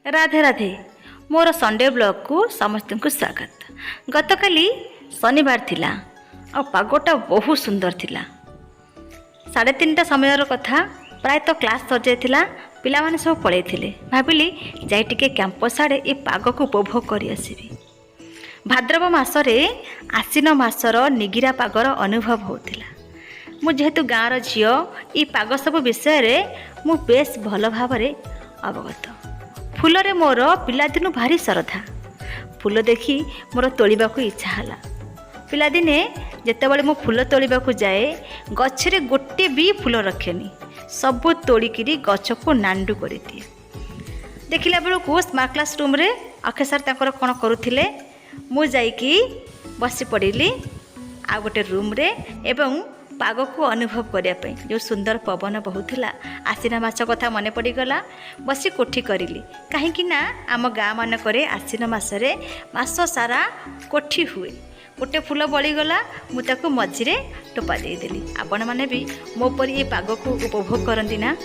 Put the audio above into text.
राधे राधे मोर Sunday blog को समस्त को स्वागत। गतकाली शनिवार थिला और पागटा बहुत सुंदर थिला। 3:30 समय कथा प्रायतः क्लास सर जाइथिला, पिला माने सब पळै थिले। भाबिली जाई टिके कैंपस आड़े ए पाग को उपभोग करि आसीबी। भाद्रव मासरे आसीन मासर निगिरा पागर अनुभव होतिला। मु जेहेतु गाँर झियो ई पाग सब विषय रे मु बेस भल भावरे अवगत। फूलरे मोर पिलादिनु भारी श्रद्धा। फूल देखी मोर तोलिबा को इच्छा हला। पिलादिने जेतेबेले मु फूल तोलिबा को जाए गछरे गोटे भी फूल रखेनी, सबु तोड़िकी गछ को नांडू करि दिए। देखिला बेलू स्मार्ट क्लास रूम रे अक्षय सर तांकर कोन करुथिले, मु जाइकी बसी पड़िली आ गोटे रूम रे एवं पाग को अनुभव करने जो सुंदर पवन बहुला। आसीना मास कथा मन पड़गला, बसी कोठी करिली। कहीं ना आम गाँ मानक आसीन मासरे मास सारा कोठी हुए। गोटे फूल बड़ीगला, मुझे मझे टोपा देदेली। आपण मैंने भी मोपर ये पाग को उपभोग करती ना।